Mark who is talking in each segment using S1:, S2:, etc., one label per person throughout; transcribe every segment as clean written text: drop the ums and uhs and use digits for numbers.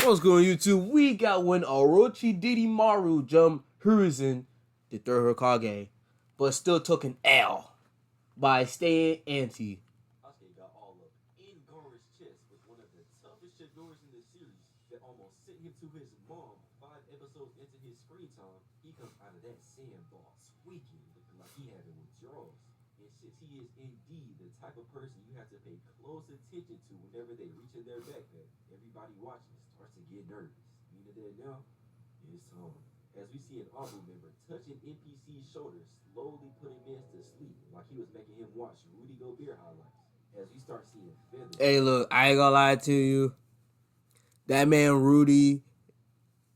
S1: What's going on YouTube? We got when Orochimaru jumped Hiruzen, the third Hokage, but still took an L by staying anti.
S2: Sasuke got all up in Gaara's chest with one of the toughest Chidori's in the series that almost sent him to his mom 5 episodes into his screen time. He comes out of that sandbar squeaking, looking like he having withdrawals. And since he is indeed the type of person you have to pay close attention to whenever they reach in their backpack, everybody watching starts to get nervous. Meaning that now, it's on. As we see an Abu member touching NPC's shoulder, slowly putting men to sleep, like he was making him watch Rudy Gobert highlights. As we start seeing feathers.
S1: Hey, look, I ain't gonna lie to you. That man Rudy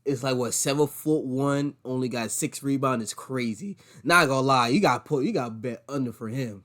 S1: is like what 7'1", only got 6 rebounds. It's crazy. Not gonna lie, you got bet under for him.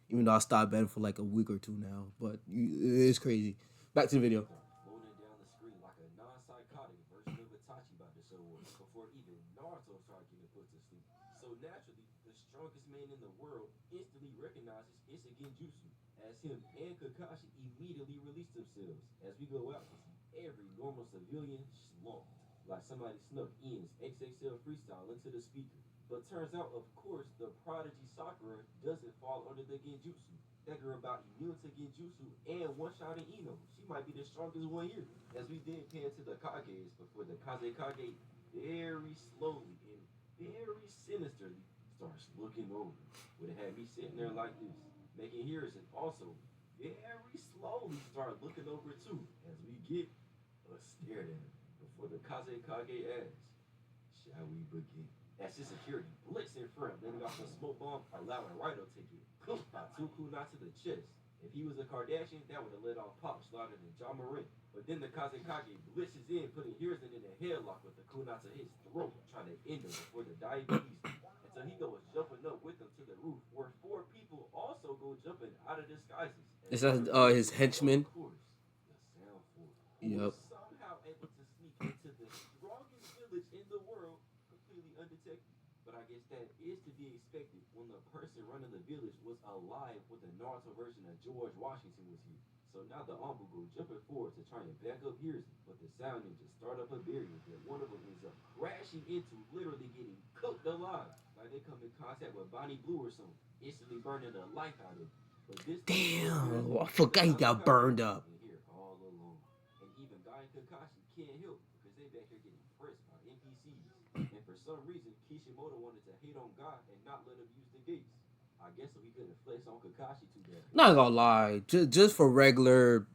S1: Even though I stopped betting for like a week or two now, but it's crazy. Back to the video.
S2: Floating down the screen like a non-psychotic version of Itachi about to show us before even Naruto started getting put to sleep. So naturally, the strongest man in the world instantly recognizes it's a genjutsu, as him and Kakashi immediately release themselves. As we go out to see every normal civilian slumped, like somebody snuck Ian's XXL freestyle into the speaker. But turns out, of course, the prodigy Sakura doesn't fall under the genjutsu. That girl about immune to genjutsu and one-shotting Ino. She might be the strongest one here. As we then pan to the Kages before the CDAJACK very slowly and very sinisterly starts looking over. Would have had me sitting there like this. Making Hiruzen also very slowly start looking over too. As we get a stare at him before the CDAJACK asks, shall we begin? That's his security blitz in front, letting off a smoke bomb, allowing Raito to get cooked by 2 kunai to the chest. If he was a Kardashian, that would have let off Pop slaughtered than John Morant. But then the CDAJACK blitzes in, putting Hiruzen in a headlock with the kunai to his throat, trying to end him before the diabetes. Until he goes jumping up with them to the roof, where 4 people also go jumping out of disguises.
S1: Is that his henchman?
S2: Of course, the Sound Force, who
S1: Yep.
S2: was somehow able to sneak into the strongest village in the world completely undetected. But I guess that is to be expected when the person running the village was alive when the Naruto version of George Washington was here. So now the Anbu go jumping forward to try and back up Hiruzen, but the Sound Ninjas start up a barrier that one of them ends up crashing into, literally getting cooked alive. Like they come in contact with Bonnie Blue or something, instantly burning the life out of it. But this
S1: Damn, I forgot he got burned up.
S2: in here all alone. And even Guy and Kakashi can't help because they back here getting pressed by NPCs. And for some reason, Kishimoto wanted to hate on Guy and not let him use the gates. I guess so he couldn't flex on Kakashi too bad.
S1: Not gonna lie, just for regular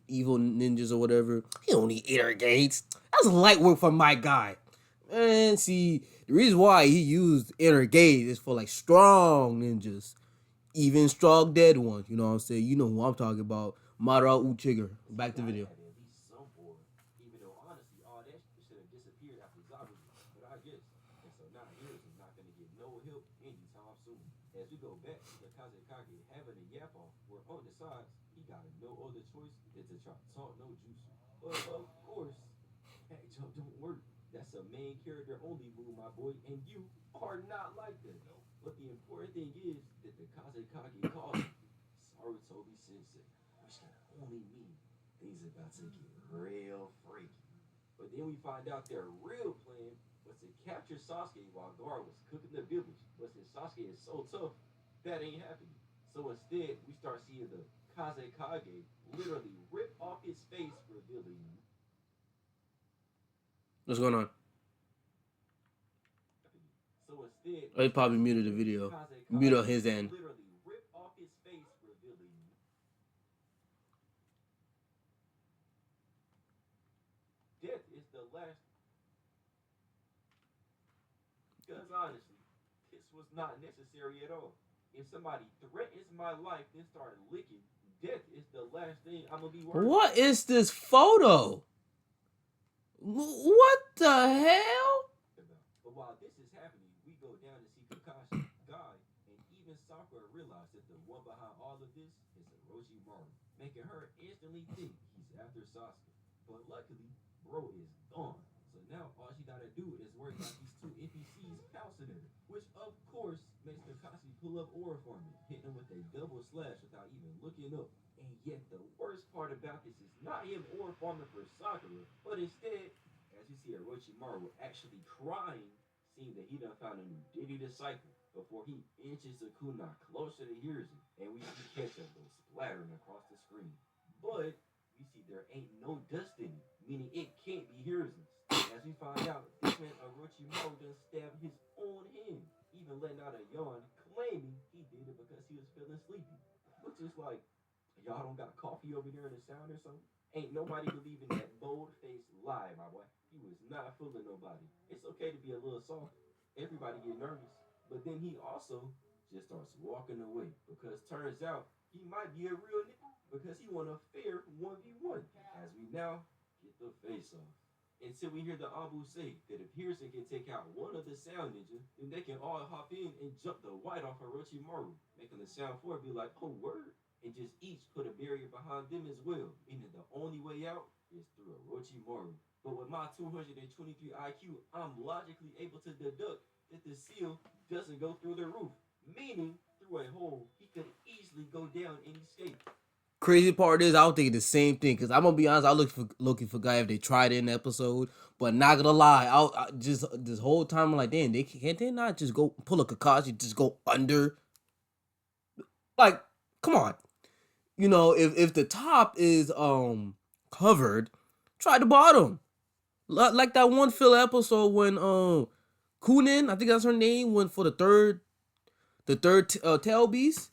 S1: evil ninjas or whatever, he don't need inner gates. That's light work for my guy. And see, the reason why he used inner gates is for like strong ninjas, even strong dead ones. You know what I'm saying? You know who I'm talking about. Madara Uchiga. Back to video.
S2: Had at least some form, even though honestly all that should have disappeared after Zabuza. But I guess. And so now Hiruzen's not gonna get no help anytime soon. As we go back to the CDAJACK having a yap off, where on the sides he got no other choice than to try to talk no jutsu. But of course, that jump don't work. That's a main character only move, my boy, and you are not like that. But the important thing is that the CDAJACK calls him Sarutobi Sensei, which can only mean things about to get real freaky. But then we find out their real plan was to capture Sasuke while Gaara was cooking the village. But since Sasuke is so tough, that ain't happening. So instead, we start seeing the CDAJACK literally rip off his face, revealing.
S1: What's going on?
S2: So instead,
S1: Oh, he probably muted the video. Mute on his end.
S2: literally rip off his face, revealing. Death is the last. Because honestly, this was not necessary at all. If somebody threatens my life, then start licking, death is the last thing I'm gonna be worried.
S1: What is this photo? What the hell?
S2: But while this is happening, we go down to see Kakashi, Guy, and even Sakura realize that the one behind all of this is Orochimaru, making her instantly think he's after Sasuke. But luckily, bro is gone. So now all she gotta do is worry about these 2 NPCs pouncing at her, which of course makes Kakashi pull up Aura Farming, hitting him with a double slash without even looking up. And yet the worst part about this is not him or farming for Sakura, but instead, as we see Orochimaru actually crying, seeing that he done found a new Diddy disciple before he inches the kunai closer to Hiruzen, and we see ketchup go splattering across the screen. But we see there ain't no dust in it, meaning it can't be Hiruzen's. As we find out, this man Orochimaru done stabbed his own hand, even letting out a yawn, claiming he did it because he was feeling sleepy. Which is like, y'all don't got coffee over there in the sound or something? Ain't nobody believing that bold faced lie, my boy. He was not fooling nobody. It's okay to be a little soft. Everybody get nervous. But then he also just starts walking away because turns out he might be a real nigga because he want a fair 1v1 as we now get the face off. Until we hear the Abu say that if Hiruzen can take out one of the sound ninja, then they can all hop in and jump the white off Orochimaru, making the sound 4 be like, oh, word, and just each put a barrier behind them as well, meaning the only way out is through Orochimaru. But with my 223 IQ, I'm logically able to deduct that the seal doesn't go through the roof, meaning through a hole he could easily go down and escape.
S1: Crazy part is, I was thinking the same thing. Cause I'm gonna be honest, I look for looking for guy if they tried it in the episode, but not gonna lie, I just this whole time I'm like, damn, they can't they not just go pull a Kakashi, just go under? Like, come on, if the top is covered, try the bottom. Like that one filler episode when Kunin, I think that's her name, went for the third tail beast.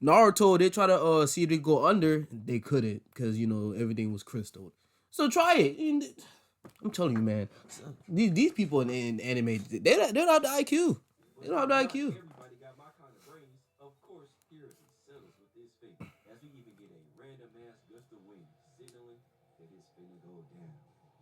S1: Naruto, they try to see if they go under, they couldn't because everything was crystal. So try it. I'm telling you, man. These people in anime, they don't have the IQ. They
S2: But
S1: don't
S2: since
S1: have the
S2: not
S1: IQ.
S2: everybody got my kind of brains, of course, Hiruzen settles with his fate, as we even get a random ass gust of wind signaling that it's finna go down.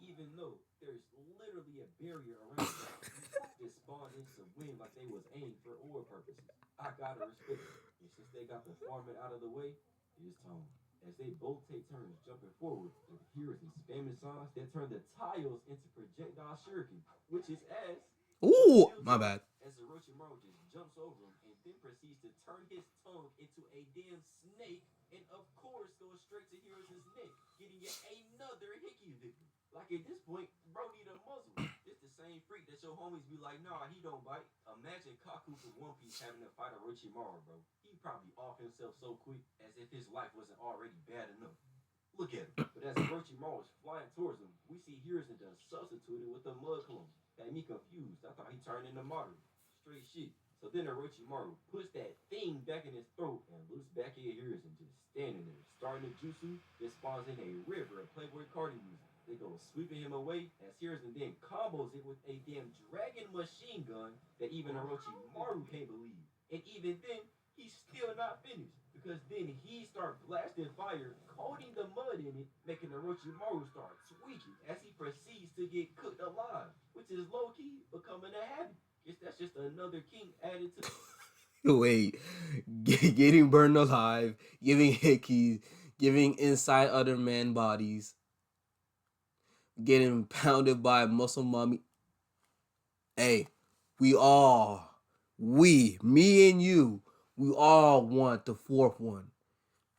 S2: Even though there's literally a barrier around them, these folks just spawned in some wind like they was aimed for oil purposes. I gotta respect it. And since they got the farming out of the way, it's time. As they both take turns jumping forward with Hiruzen spamming signs that turn the tiles into projectile shuriken, which is ass, but
S1: Ooh,
S2: still
S1: my
S2: tight
S1: bad.
S2: as Orochimaru just jumps over him and then proceeds to turn his tongue into a damn snake and of course goes straight to Hiruzen's neck, getting yet another hickey victim. Like at this point, bro need a muzzle. This the same freak that your homies be like, nah, he don't bite. Imagine Kaku from One Piece having to fight Orochimaru, bro. He probably off himself so quick as if his life wasn't already bad enough. Look at him. But as Orochimaru is flying towards him, we see Hiruzen done substituted with a mud clone. Had me confused. I thought he turned into Maru. Straight shit. So then Orochimaru puts that thing back in his throat and looks back at Hiruzen just standing there. Starting the jutsu that spawns in a river of Playboy Cardi music. They go sweeping him away as Hiruzen then combos it with a damn dragon machine gun that even Orochimaru can't believe. And even then, he's still not finished because then he start blasting fire, coating the mud in it, making Orochimaru start tweaking as he proceeds to get cooked alive, which is low key becoming a habit. Guess that's just another king added to.
S1: Wait, getting burned alive, giving hickeys, giving inside other man bodies, getting pounded by muscle mommy. Hey, we all, me and you, we all want the fourth one.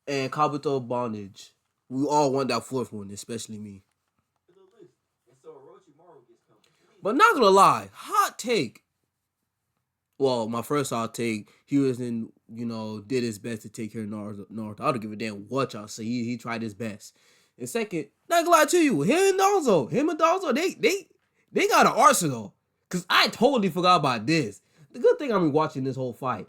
S1: And Kabuto bondage. We all want that fourth one, especially me.
S2: To the list, and so Orochimaru gets
S1: But
S2: completely.
S1: not gonna lie, hot take. Well, my first hot take, he was in, did his best to take care of Naruto. I don't give a damn what y'all say. He tried his best. And second, not gonna lie to you, him and Donzo, they got an arsenal. Cause I totally forgot about this. The good thing I'm watching this whole fight.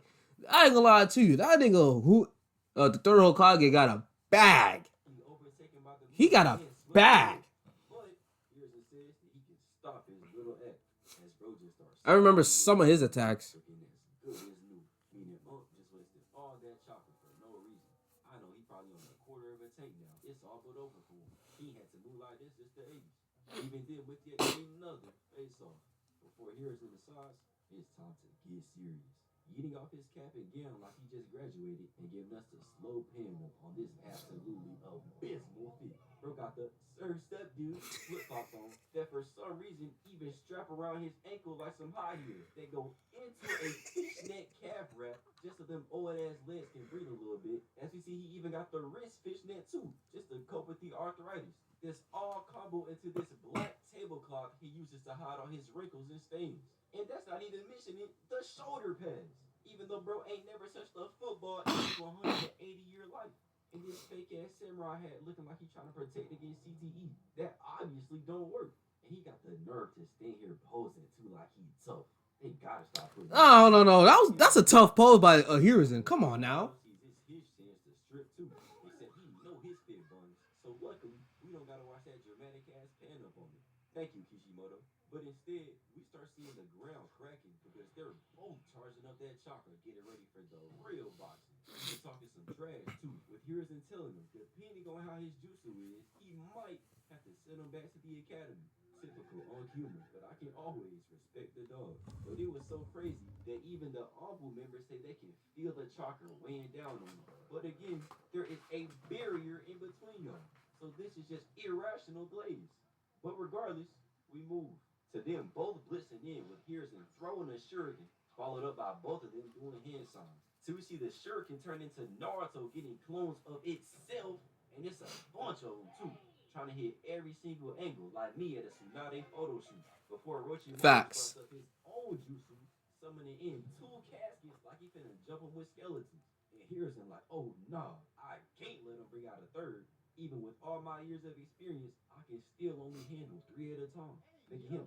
S1: I ain't gonna lie to you, that nigga the third Hokage got a bag.
S2: Overtaken by the
S1: He
S2: mud
S1: got a
S2: and swept
S1: bag.
S2: away. But Hiruzen says that he can stop his little act as bro just starts
S1: I remember
S2: slapping
S1: some of his attacks.
S2: looking as good as new. Meaning Monk just wasted all that chocolate for no reason. I know he probably on a quarter of a tank now. It's all but over for him. He had to move like this since the 80s. Even then with yet another face off. Before Hiruzen decides, it's time to get serious. eating off his cap and gown like he just graduated and giving us the slow panel on this absolutely abysmal fit. Bro got the Sir Step Dude flip flops on that for some reason even strap around his ankle like some high heels. They go into a fishnet calf wrap just so them old ass legs can breathe a little bit. As we see, he even got the wrist fishnet too, just to cope with the arthritis. This all combo into this black tablecloth he uses to hide all his wrinkles and stains. And that's not even mentioning the shoulder pads. Even though bro ain't never touched a football in his 180-year life. And this fake ass samurai hat looking like he's trying to protect against CTE. That obviously don't work. And he got the nerve to stand here posing too like he tough. They gotta stop putting him in
S1: Oh
S2: this.
S1: no no, that's a
S2: Seriously.
S1: tough pose by Hiruzen. Come
S2: But
S1: on
S2: he
S1: now.
S2: also sees it's his chance to strip too. Except he know his fit buns. So luckily, we don't gotta watch that dramatic ass pan up on it. Thank you, Kishimoto. But instead, we start seeing the ground cracking because they're both charging up that chakra, getting ready for the real boxing. They're talking some trash too, with Hiruzen telling him, depending on how his jutsu is, he might have to send him back to the academy. Typical on humor, but I can always respect the dog. But it was so crazy that even the Envoy members say they can feel the chakra weighing down on them. But again, there is a barrier in between y'all. So this is just irrational glaze. But regardless, we move to them both blitzing in with Hiruzen throwing a shuriken, followed up by both of them doing hand signs. So we see the shuriken turn into Naruto getting clones of itself, and it's a bunch of them too, trying to hit every single angle, like me at a Tsunade photo shoot. Before Orochimaru
S1: Facts.
S2: starts up his own jutsu, summoning in two caskets like he finna jump them with skeletons. And Hiruzen like, oh nah, I can't let him bring out a third. Even with all my years of experience, I can still only handle three at a time, making him.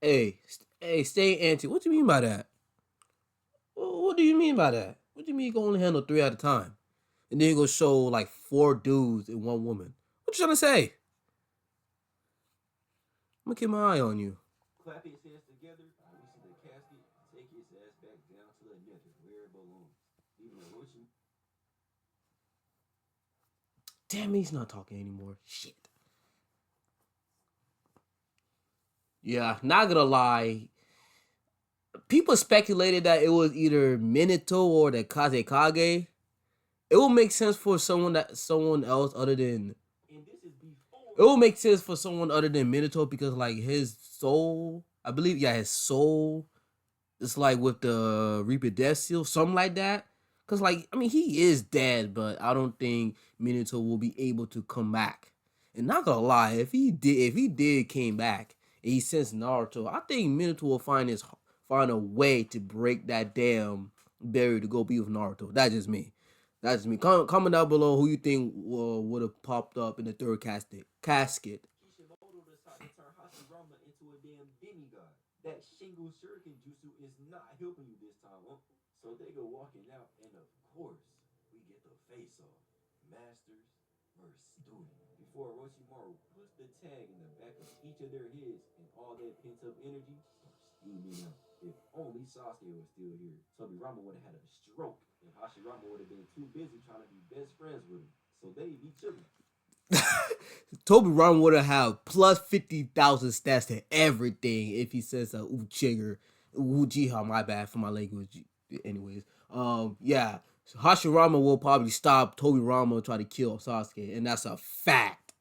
S1: Hey, stay anti. What do you mean by that? What do you mean by that? What do you mean you can only handle three at a time? And then you go show like four dudes and one woman. What you trying to say? I'm gonna keep my eye on you.
S2: Clap his hands together, and we see the casket take his ass back down to the nether where it belongs. Leaving Orochi.
S1: Damn, he's not talking anymore. Shit. Yeah, not gonna lie. People speculated that it was either Minato or the Kazekage. It will make sense for someone else other than
S2: And this is
S1: it
S2: before.
S1: will make sense for someone other than Minato because like his soul, I believe, yeah, his soul it's like with the Reaper Death Seal, something like that. Cause like I mean he is dead, but I don't think Minato will be able to come back. And not gonna lie, if he did came back and he sends Naruto, I think Minato will find a way to break that damn barrier to go be with Naruto. That's just me. That's just me. Comment down below who you think would have popped up in the third casket.
S2: Kishimoto decided to turn Hashirama into a damn demigod. That Shingo Shuriken Jutsu is not helping you this time, huh? So they go walking out, and of course, we get the face off. Masters versus student. Before Orochimaru puts the tag in the back of each of their heads, and all that pent up energy starts steaming out. If only Sasuke was still here, Tobirama would have had a stroke, and Hashirama would have been too busy trying to be best friends with him. So they be chilling.
S1: Toby Ron would have plus 50,000 stats to everything if he says Uchiha, Uchiha, my bad for my language. Anyways, yeah, Hashirama will probably stop Toby Rama try to kill Sasuke, and that's a fact.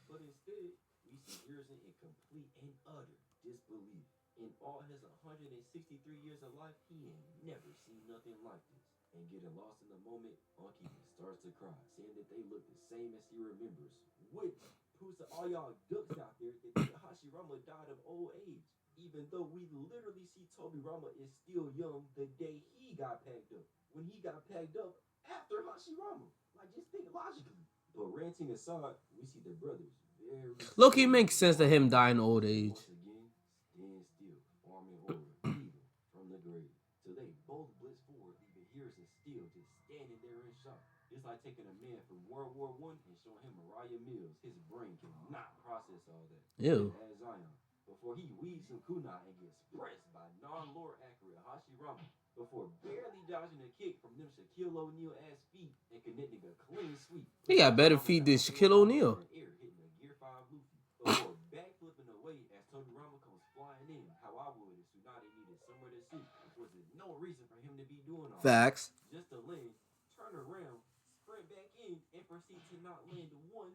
S2: But instead, we see Hiruzen in complete and utter disbelief. In all his 163 years of life, he ain't never seen nothing like this. And getting lost in the moment, Unky starts to cry, saying that they look the same as he remembers, which proves to all y'all ducks out there that Hashirama died of old age. Even though we literally see Tobirama is still young the day he got packed up. When he got packed up after Hashirama. Like, just think logically. But ranting aside, we see the brothers very
S1: Loki
S2: slowly
S1: makes sense to
S2: walking
S1: him
S2: back.
S1: dying old
S2: And
S1: age.
S2: once again, stand still, forming aura, even from the grave. So they both blitz forward, leaving Hiruzen still just standing there in shock. It's like taking a man from World War I and showing him Mariah Mills. His brain cannot process all that. Then
S1: Ew.
S2: as Zion, before he weaves some kunai and gets pressed by non-lore accurate Hashirama, before barely dodging a kick from them Shaquille O'Neal ass feet and connecting a clean sweep,
S1: He
S2: with
S1: got better
S2: Hashirama
S1: feet than
S2: now
S1: Shaquille
S2: hand palming in
S1: O'Neal.
S2: the air, hitting a Gear 5 Luffy, before backflipping away was no reason for him to be doing all that.
S1: Facts.
S2: Just to land, turn around, sprint back in, and proceed to not land one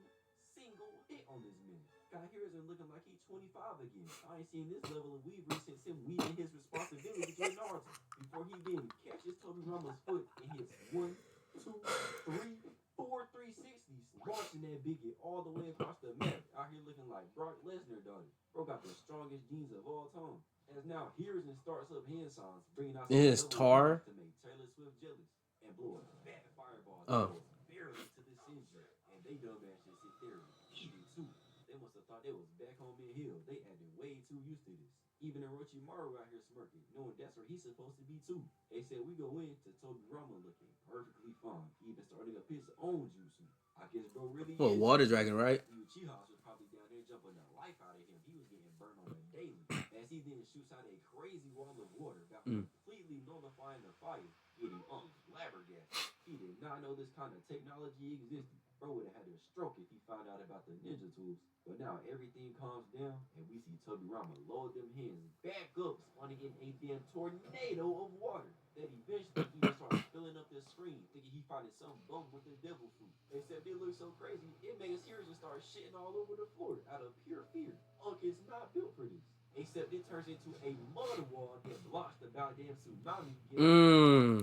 S2: single hit on this man. Got Hiruzen looking like he's 25 again. I ain't seen this level of weavery since him weaving his responsibilities with Naruto. Before he then catches Tobirama's foot and hits one, two, three, four 360s, launching that biggie all the way across the map. Out here looking like Brock Lesnar done it. Bro got the strongest jeans of all time. As now Hiruzen starts up hand signs, bringing out some
S1: His
S2: double weapons
S1: tar.
S2: to make Taylor Swift jealous and blow a fat fireball that
S1: Oh.
S2: goes barely to the center. And they dumbass just sit there and eat it too. They must have thought they was back home in Hill. They acted way too used to this. Even Orochimaru out here smirking, knowing that's where he's supposed to be too. They said we go in to Tobirama looking perfectly fine, even starting up his own jutsu. I guess bro really
S1: Well,
S2: is.
S1: water dragon, right?
S2: Uchihas was probably down there jumping the life out of him. He was getting burned on a daily. As he then shoots out a crazy wall of water that completely nullifying the fire, getting flabbergasted. He did not know this kind of technology existed. Bro would have had a stroke if he found out about the ninja tools. But now everything calms down, and we see Tobirama load them hands back up, spawning in a damn tornado of water. That eventually even starts filling up the screen, thinking he finding some bum with the devil fruit. Except it looks so crazy, it made us hear and start shitting all over the floor out of pure fear. Unk is not built for this. Except it turns into a mud wall that blocks the goddamn tsunami.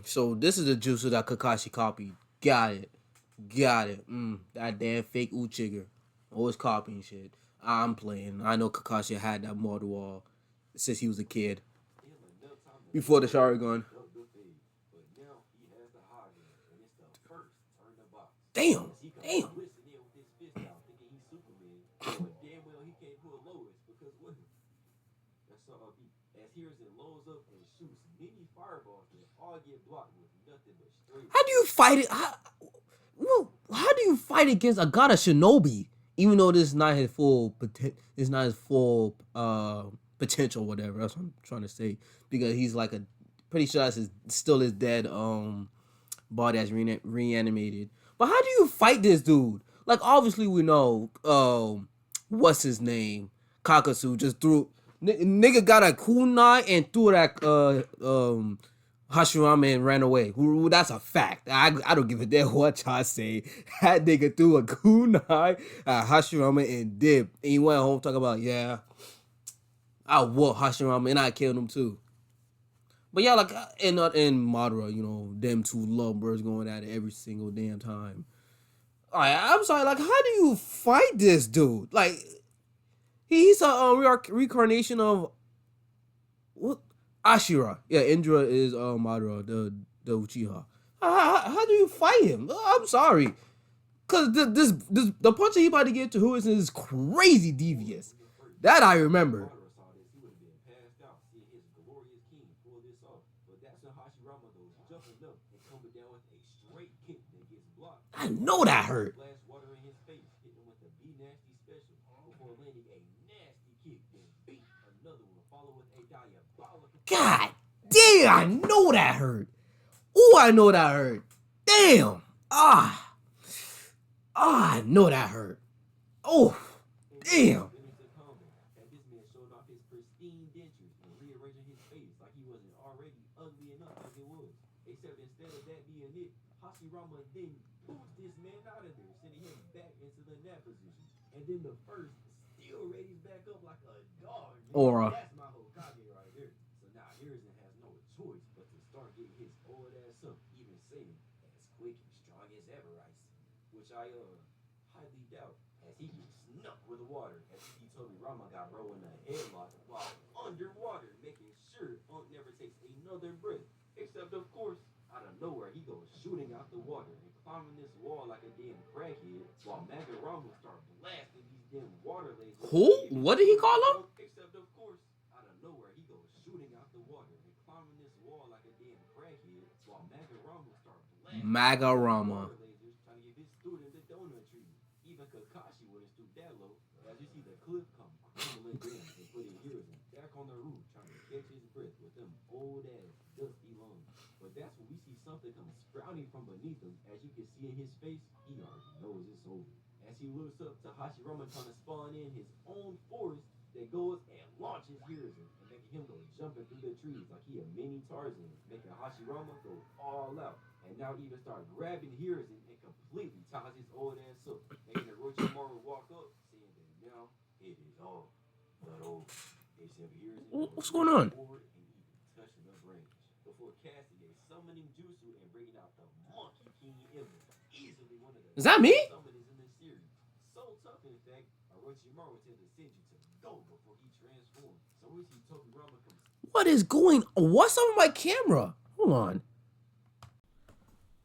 S1: So this is the jutsu that Kakashi copied. Got it. Got it. That damn fake Uchiga. Always copying shit. I'm playing. I know Kakashi had that model wall since he was a kid. Before the Sharingan.
S2: But now he has the high ground, and it's the first turn the box.
S1: Damn.
S2: He comes
S1: Damn.
S2: twisting in with his fist out, thinking he's Superman, but damn well he can't pull Lois because what? That's all be. As Hiruzen loads up and shoots many fireballs that all get blocked with nothing but straight.
S1: How do you fight it? How do you fight against a god of shinobi? Even though this is not his full potential, whatever. That's what I'm trying to say. Because he's like pretty sure that's still his dead body that's reanimated. But how do you fight this dude? Like obviously we know what's his name? Kakasu just threw nigga got a kunai and threw that Hashirama and ran away. That's a fact. I don't give a damn what y'all say. That nigga threw a kunai at Hashirama and dipped. And he went home talking about, yeah, I whooped Hashirama and I killed him too. But yeah, like in Madara, you know, them two lovebirds going at it every single damn time. Alright, I'm sorry, like how do you fight this dude? Like he's a reincarnation of what? Ashira. Yeah, Indra is Madara, the Uchiha. How do you fight him? I'm sorry. Cause this the punch that he about to get to Hiruzen is crazy devious. That I remember.
S2: Madara saw this, he would have been passed out seeing his glorious king pull this off. But that's when Hashirama goes jumping up and coming down with a straight kick that gets blocked.
S1: I know that hurt.
S2: Flash water in his face, hitting with the B nasty special before landing a nasty kick, then beat another one, followed with a diabolical.
S1: God damn, I know that hurt. Ooh, I know that hurt. Damn. I know that hurt. Oh, damn.
S2: And this man showed off his pristine dentures and rearranging his face like he wasn't already ugly enough as it was. Except instead of that being it, Hashirama then boots this man out of there, sending him back into the nap position. And then the first still raises back up like a dog.
S1: Aura.
S2: That's my Hokage right there. So now Hiruzen has no choice but to start getting his old ass up, even saying as quick and strong as ever, I see. Which I highly doubt, as he gets snuck with the water, as he Tobirama got bro in the headlock while underwater, making sure Unk never takes another breath. Except of course, out of nowhere he goes shooting out the water and climbing this wall like a damn crackhead, while Magarama start blasting these damn water lasers.
S1: Who? What did he call him?
S2: Except of course, out of nowhere he goes shooting out the water and climbing this wall like a damn crackhead, while Magarama start blasting
S1: Magarama.
S2: water lasers, trying to give his student the donut treatment. Even Kakashi wouldn't stoop that low. As you see the cliff come crumbling down and putting Hiruzen back on the roof, trying to catch his breath with them old ass dusty lungs. But that's when we see something come sprouting from beneath him. As you can see in his face, he already knows it's over. As he looks up to Hashirama trying to spawn in his own force that goes and launches Hiruzen and making him go jumping through the trees like he a mini Tarzan, making Hashirama go all out. And now even start grabbing Hiruzen and completely ties his old ass up, making Orochimaru walk up, saying that now it is all but over. Except Hiruzen
S1: What's going on?
S2: forward and even touching the range before casting a summoning jutsu and bringing out the Monkey King Emma, easily one of the
S1: Is that me?
S2: summoners in this series. So tough, in fact, Orochimaru tells the Senju to go before he transforms. So we see Tobirama comes.
S1: What is going on? What's up with my camera? Hold on.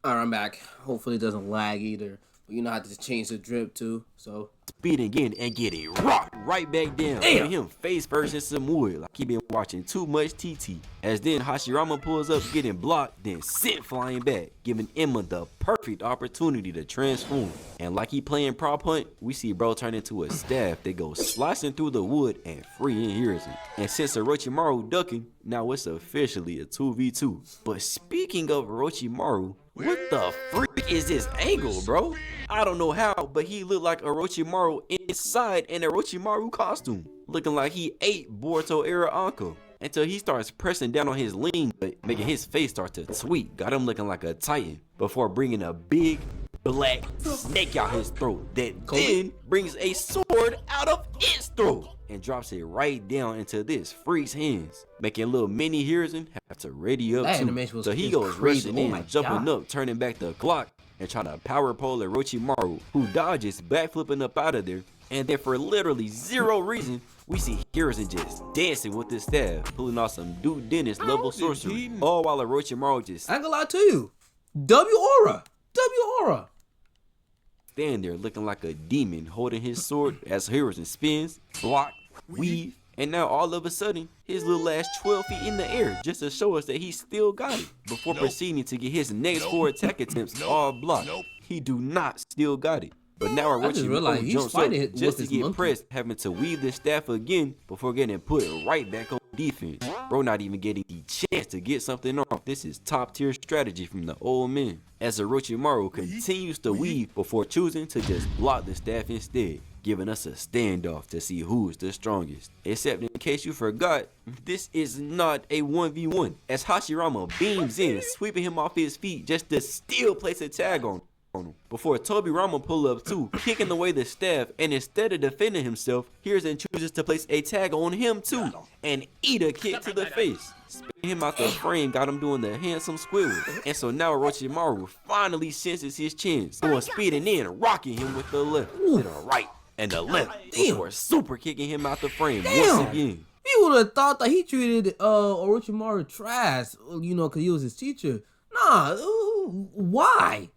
S1: Alright, I'm back. Hopefully it doesn't lag either. But you know how to change the drip too, so.
S3: Speeding again and getting rocked right back down.
S1: Damn.
S3: Putting him face first in some wood like he been watching too much TT. As then Hashirama pulls up, getting blocked, then sent flying back, giving Emma the perfect opportunity to transform. And like he playing prop hunt, we see bro turn into a staff that goes slicing through the wood and freeing Hiruzen. And since Orochimaru ducking, now it's officially a 2v2. But speaking of Orochimaru, what the freak is this angle, bro? I don't know how, but he looked like Orochimaru inside an Orochimaru costume, looking like he ate Boruto era Anko. Until he starts pressing down on his lean, but making his face start to tweak, got him looking like a titan, before bringing a big black snake out his throat that then brings a sword out of its throat and drops it right down into this freak's hands, making little mini Hiruzen have to ready up
S1: That
S3: too.
S1: animation was
S3: So he
S1: is
S3: goes
S1: crazy.
S3: racing
S1: Oh
S3: in,
S1: my
S3: jumping
S1: God.
S3: up, turning back the clock, and trying to power pole Orochimaru, who dodges, backflipping up out of there. And then for literally zero reason, we see Hiruzen just dancing with his staff, pulling off some Duke Dennis level sorcery, all while Orochimaru just
S1: I ain't gonna lie to you. W Aura. W Aura.
S3: stand there looking like a demon holding his sword as Hiruzen spins, block, weave, and now all of a sudden, his little ass 12 feet in the air just to show us that he still got it, before proceeding to get his next 4 attack attempts all blocked. He do not still got it. But now
S1: I just realized
S3: Orochimaru
S1: he's
S3: jumps up
S1: fighting it with
S3: just to
S1: his
S3: get
S1: monkey.
S3: pressed, having to weave the staff again before getting put right back on defense. Bro not even getting the chance to get something off. This is top tier strategy from the old man, as Orochimaru continues to weave before choosing to just block the staff instead, giving us a standoff to see who's the strongest. Except in case you forgot, this is not a 1v1, as Hashirama beams in, sweeping him off his feet just to still place a tag on him, before Tobirama pull up too, kicking away the staff, and instead of defending himself, Hiruzen chooses to place a tag on him too, and eat a kick to the face. Spinning him out the frame got him doing the handsome squirrel, and so now Orochimaru finally senses his chance, going speeding in, rocking him with the left, to the right, and the left, before super kicking him out the frame once again.
S1: You would have thought that he treated Orochimaru trash, you know, because he was his teacher. Nah, why?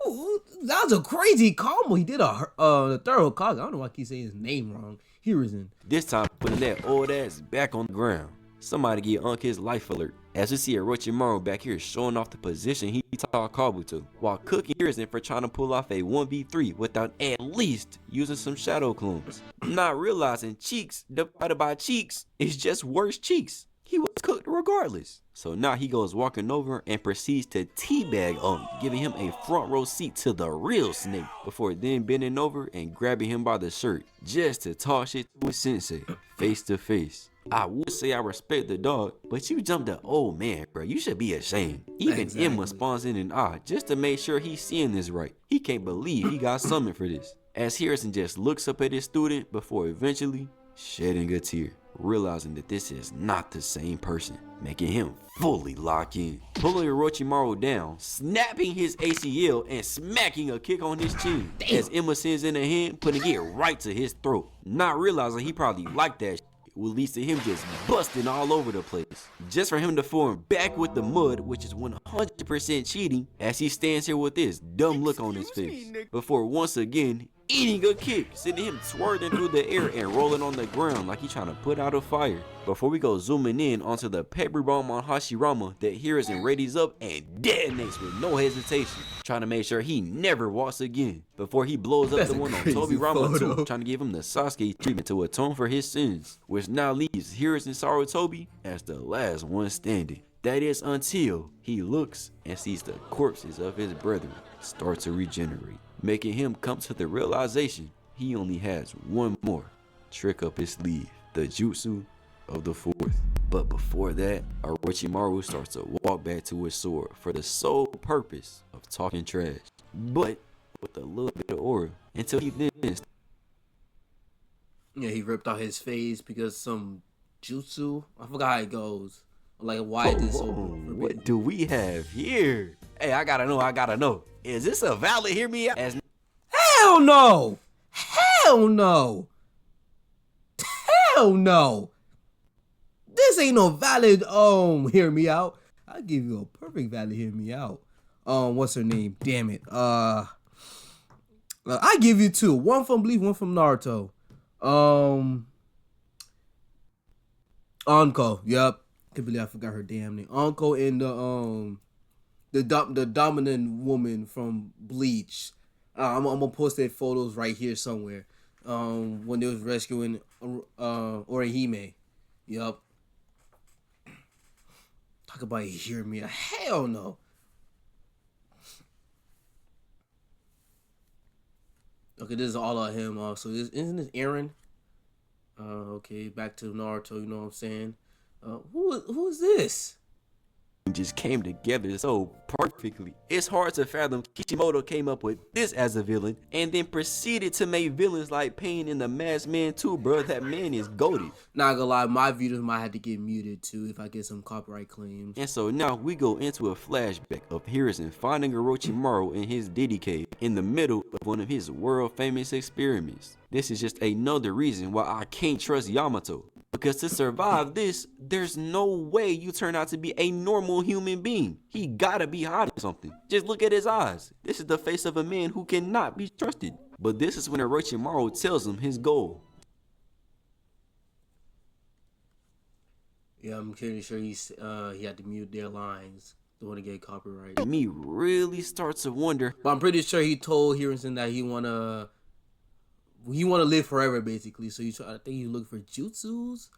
S1: Ooh, that was a crazy combo. He did a thorough Hokage. I don't know why I keep saying his name wrong. Hiruzen.
S3: This time putting that old ass back on the ground. Somebody get Unk his life alert, as we see Orochimaru back here showing off the position he taught Kabuto, while cooking Hiruzen for trying to pull off a 1v3 without at least using some shadow clones. Not realizing cheeks divided by cheeks is just worse cheeks. He was cooked regardless. So now he goes walking over and proceeds to teabag Unk, giving him a front row seat to the real snake, before then bending over and grabbing him by the shirt, just to talk shit to his sensei, face to face. I would say I respect the dog, but you jumped the old man, bro. You should be ashamed. Even
S1: Exactly.
S3: Emma spawns in an eye just to make sure he's seeing this right. He can't believe he got summoned for this. As Hiruzen just looks up at his student before eventually shedding a tear, realizing that this is not the same person, making him fully lock in, pulling Orochimaru down, snapping his ACL, and smacking a kick on his chin. As Emma sends in a hand, putting it right to his throat, not realizing he probably liked that shit, will lead to him just busting all over the place, just for him to form back with the mud, which is 100% cheating, as he stands here with this dumb look on his face, before once again eating a kick, sending him twirling through the air and rolling on the ground like he's trying to put out a fire. Before we go zooming in onto the pepper bomb on Hashirama that Hiruzen readies up and detonates with no hesitation, trying to make sure he never walks again, before he blows up
S1: That's
S3: the
S1: a
S3: one on
S1: crazy
S3: Tobirama
S1: photo.
S3: too, trying to give him the Sasuke treatment to atone for his sins, which now leaves Hiruzen Sarutobi as the last one standing. That is until he looks and sees the corpses of his brethren start to regenerate, making him come to the realization he only has one more trick up his sleeve, the jutsu of the fourth. But before that, Orochimaru starts to walk back to his sword for the sole purpose of talking trash, but with a little bit of aura, until he then
S1: Yeah, he ripped out his face because some jutsu. I forgot how it goes. Like, why is this so forbidden?
S3: what do we have here? Hey, I gotta know. Is this a valid hear me out? As
S1: Hell no! Hell no! Hell no! This ain't no valid hear me out. I'll give you a perfect valid hear me out. What's her name? Damn it. I give you two. One from Bleach, one from Naruto. Anko. Yep. Can't believe I forgot her damn name. Anko and the dominant woman from Bleach. I'm gonna post their photos right here somewhere. When they was rescuing Orihime. Yup. Talk about you hear me. Hell no. Okay, this is all of him. So isn't this Eren? Okay, back to Naruto. You know what I'm saying? Who is this?
S3: just came together so perfectly. It's hard to fathom Kishimoto came up with this as a villain and then proceeded to make villains like Pain in the Masked Man too, bro. That man is goated.
S1: Not gonna lie, my videos might have to get muted too if I get some copyright claims.
S3: And so now we go into a flashback of Hiruzen finding Orochimaru in his Diddy cave in the middle of one of his world famous experiments. This is just another reason why I can't trust Yamato. Because to survive this, there's no way you turn out to be a normal human being. He gotta be hiding something. Just look at his eyes. This is the face of a man who cannot be trusted. But this is when Orochimaru tells him his goal.
S1: Yeah, I'm pretty sure he had to mute their lines. Don't want to get copyrighted.
S3: Me really starts to wonder.
S1: But I'm pretty sure he told Hiruzen that he wanna live forever, basically. So I think he looked for jutsus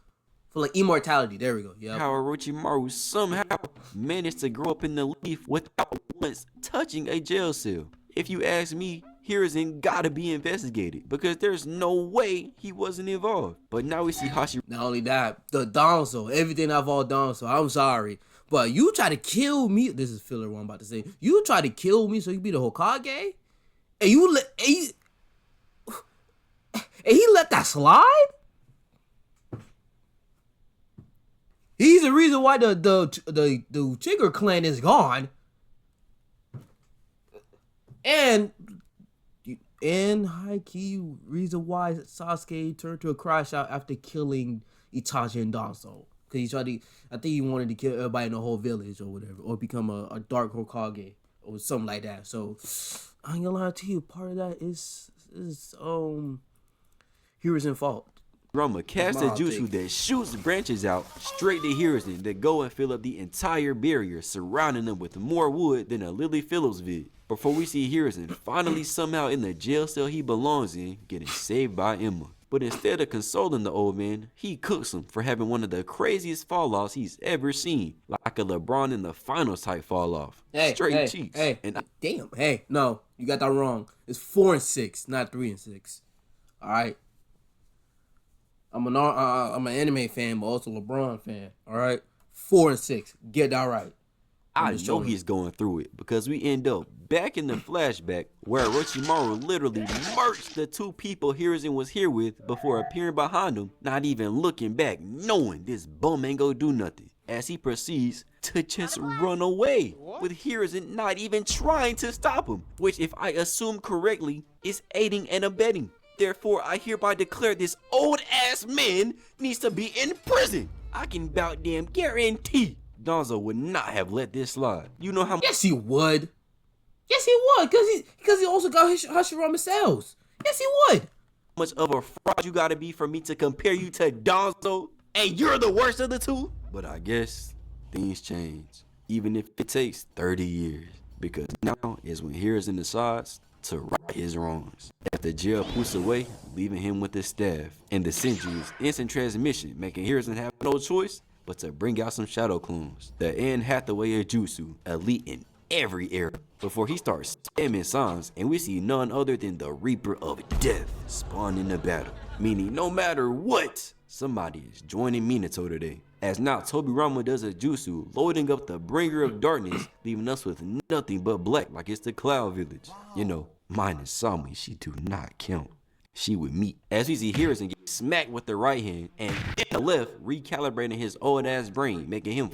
S1: for like immortality. There we go. Yeah.
S3: How Orochimaru somehow managed to grow up in the leaf without once touching a jail cell. If you ask me, Hiruzen gotta be investigated because there's no way he wasn't involved. But now we see Hashirama.
S1: Not only that, the Danzo, everything I've all done. So I'm sorry, but you try to kill me. This is filler. What I'm about to say. You try to kill me so you be the Hokage, and you let and he let that slide. He's the reason why the Chigger clan is gone. And high key reason why Sasuke turned to a crash out after killing Itachi and Danzo. Cause I think he wanted to kill everybody in the whole village or whatever, or become a dark Hokage or something like that. So I ain't gonna lie to you, part of that is Hiruzen's fault.
S3: Rama casts a jutsu that shoots branches out straight to Hiruzen that go and fill up the entire barrier, surrounding them with more wood than a Lily Phillips vid. Before we see Hiruzen finally somehow in the jail cell he belongs in, getting saved by Emma. But instead of consoling the old man, he cooks him for having one of the craziest fall-offs he's ever seen. Like a LeBron in the finals type fall-off. Straight cheeks.
S1: Damn. Hey, no, you got that wrong. It's 4 and 6, not 3 and 6. All right. I'm an anime fan, but also LeBron fan. All right, 4 and 6. Get that right.
S3: I know he's going through it because we end up back in the flashback where Orochimaru literally murked the two people Hiruzen was here with before appearing behind him, not even looking back, knowing this bum ain't gonna do nothing. As he proceeds to just run away, with Hiruzen not even trying to stop him, which, if I assume correctly, is aiding and abetting. Therefore, I hereby declare this old-ass man needs to be in prison. I can about damn guarantee Danzo would not have let this slide. You know how much—
S1: Yes, he would. Yes, he would, because he also got Hashirama cells. Yes, he would.
S3: much of a fraud you gotta be for me to compare you to Danzo, and you're the worst of the two? But I guess things change, even if it takes 30 years. Because now is when Hiruzen decides to right his wrongs. As the jail puts away, leaving him with his staff, and the Senju's instant transmission, making Hiruzen have no choice but to bring out some shadow clones. The Anne Hathaway of Jutsu, elite in every era, before he starts spamming signs, and we see none other than the Reaper of Death spawn in the battle. Meaning no matter what, somebody is joining Minato today. as now Tobirama does a jutsu, loading up the bringer of darkness, leaving us with nothing but black like it's the Cloud Village. You know, minus Sami, she do not count. She with me. As we see Hiruzen get smacked with the right hand and the left, recalibrating his old ass brain, making him.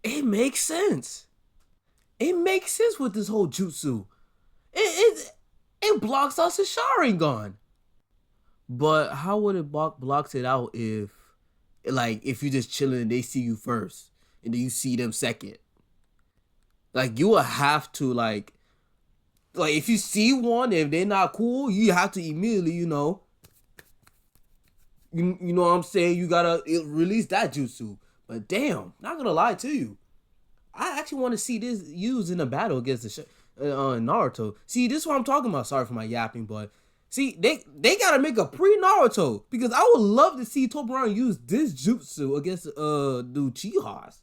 S1: It makes sense. It makes sense with this whole jutsu. It blocks out his Sharingan. But how would it blocks it out if you just chilling and they see you first and then you see them second? Like you will have to like if you see one, if they're not cool, you have to immediately, you know what I'm saying, you gotta release that jutsu. But damn, not gonna lie to you, I actually want to see this used in a battle against the Naruto. See, this is what I'm talking about. Sorry for my yapping, but see, they gotta make a pre-Naruto, because I would love to see Tobirama use this jutsu against the Uchihas.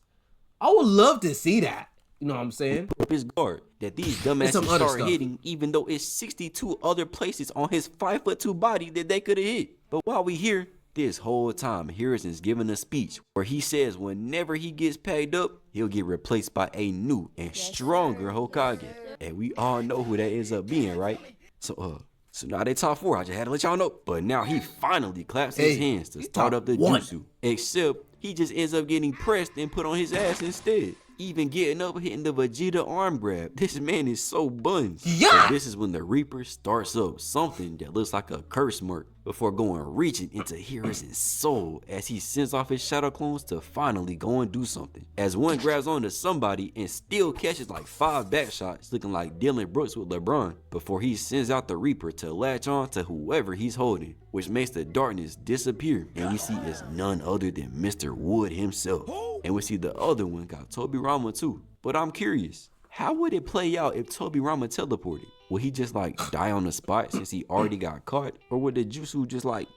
S1: I would love to see that. You know what I'm saying?
S3: Up his guard that these dumbasses start hitting, even though it's 62 other places on his 5'2" body that they could have hit. But while we here, this whole time, Hiruzen's giving a speech where he says whenever he gets paid up, he'll get replaced by a new and stronger Hokage. And we all know who that ends up being, right? So now they top 4. I just had to let y'all know. But now he finally claps his hands to start up the jutsu. Except he just ends up getting pressed and put on his ass instead. Even getting up, hitting the Vegeta arm grab. This man is so buns. Yeah. So this is when the Reaper starts up something that looks like a curse mark before reaching into Hiruzen's soul as he sends off his shadow clones to finally go and do something. As one grabs onto somebody and still catches like 5 back shots, looking like Dylan Brooks with LeBron, before he sends out the Reaper to latch on to whoever he's holding, which makes the darkness disappear, and we see it's none other than Mr. Wood himself. And we see the other one got Tobirama too. But I'm curious, how would it play out if Tobirama teleported? Would he just like die on the spot since he already got caught? Or would the jutsu just like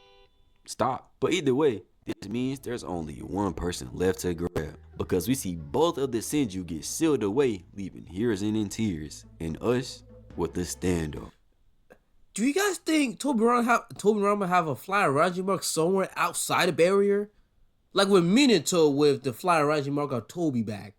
S3: stop? But either way, this means there's only one person left to grab, because we see both of the Senju get sealed away, leaving Hiruzen in tears and us with the standoff.
S1: Do you guys think Tobirama have a fly Raji mark somewhere outside the barrier? Like with Minato with the fly Raji mark on Toby back.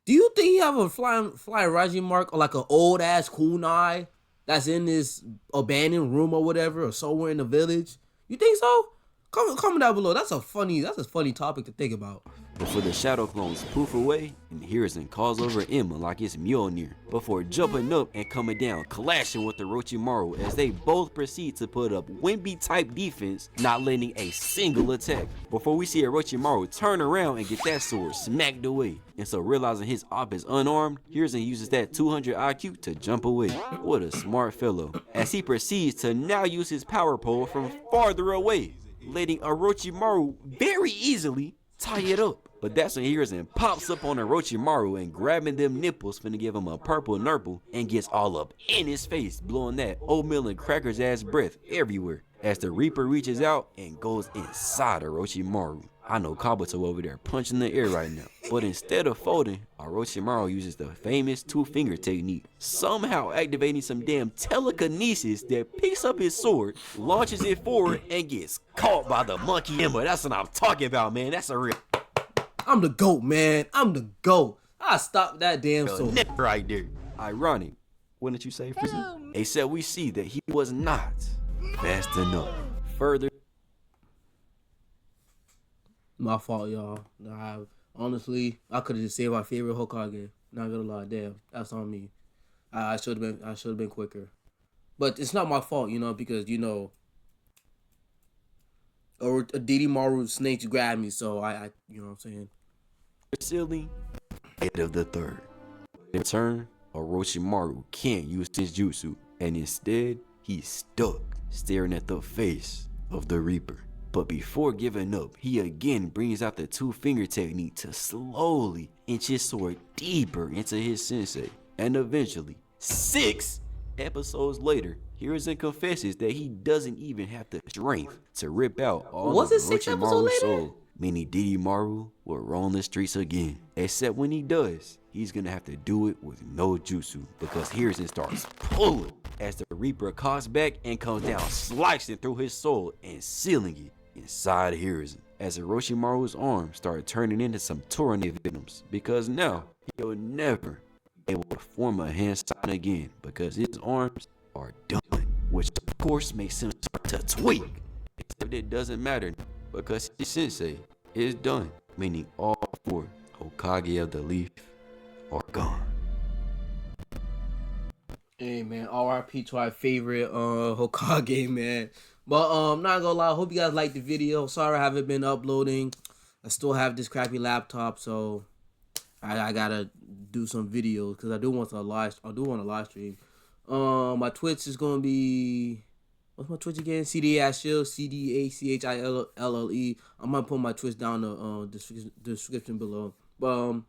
S1: Do you think he have a fly Raji mark or like an old ass kunai that's in this abandoned room or whatever, or somewhere in the village? You think so? Comment down below. That's a funny topic to think about.
S3: Before the shadow clones poof away, and Hiruzen calls over Emma like it's Mjolnir, before jumping up and coming down, clashing with the Orochimaru as they both proceed to put up Wimby type defense, not landing a single attack. Before we see Orochimaru turn around and get that sword smacked away. And so realizing his op is unarmed, Hiruzen uses that 200 IQ to jump away. What a smart fellow. As he proceeds to now use his power pole from farther away, letting Orochimaru very easily tie it up. But that's when Hiruzen pops up on Orochimaru and grabbing them nipples, finna give him a purple nurple, and gets all up in his face, blowing that oatmeal and crackers ass breath everywhere as the Reaper reaches out and goes inside Orochimaru. I know Kabuto over there punching the air right now, but instead of folding, Orochimaru uses the famous 2-finger technique, somehow activating some damn telekinesis that picks up his sword, launches it forward, and gets caught by the monkey Emma. That's what I'm talking about, man. That's a real...
S1: I'm the GOAT, man. I'm the GOAT. I stopped that damn sword.
S3: Right there. Ironic, wouldn't you say, Frieza? Except we see that he was not fast enough. Further...
S1: My fault, y'all. Honestly, I could have just saved my favorite Hokage. Not gonna lie, damn, that's on me. I should have been quicker, but it's not my fault, because or Orochimaru snake to grab me, so I you know what I'm saying.
S3: Silly, head of the third. In turn, Orochimaru can't use his jutsu, and instead he's stuck staring at the face of the Reaper. But before giving up, he again brings out the 2-finger technique to slowly inch his sword deeper into his sensei. And eventually, 6 episodes later, Hiruzen confesses that he doesn't even have the strength to rip out all of Orochimaru's soul. Meaning Didimaru will roam the streets again. Except when he does, he's gonna have to do it with no jutsu, because Hiruzen starts pulling as the Reaper cocks back and comes down, slicing through his soul and sealing it inside Hiruzen. as Orochimaru's arms started turning into some tornado venoms, because now he'll never be able to form a hand sign again because his arms are done, which of course makes him start to tweak. Except it doesn't matter because his sensei is done, meaning all 4 Hokage of the Leaf are gone.
S1: Hey man, R.I.P. to our favorite Hokage, man. But not gonna lie, I hope you guys liked the video. Sorry I haven't been uploading. I still have this crappy laptop, so I gotta do some videos because I do want to live stream. My Twitch is gonna be, what's my Twitch again? CDAJACK, CDACHILLE. I'm gonna put my Twitch down the description below. But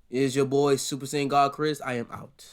S1: it's your boy Super Saiyan God Chris. I am out.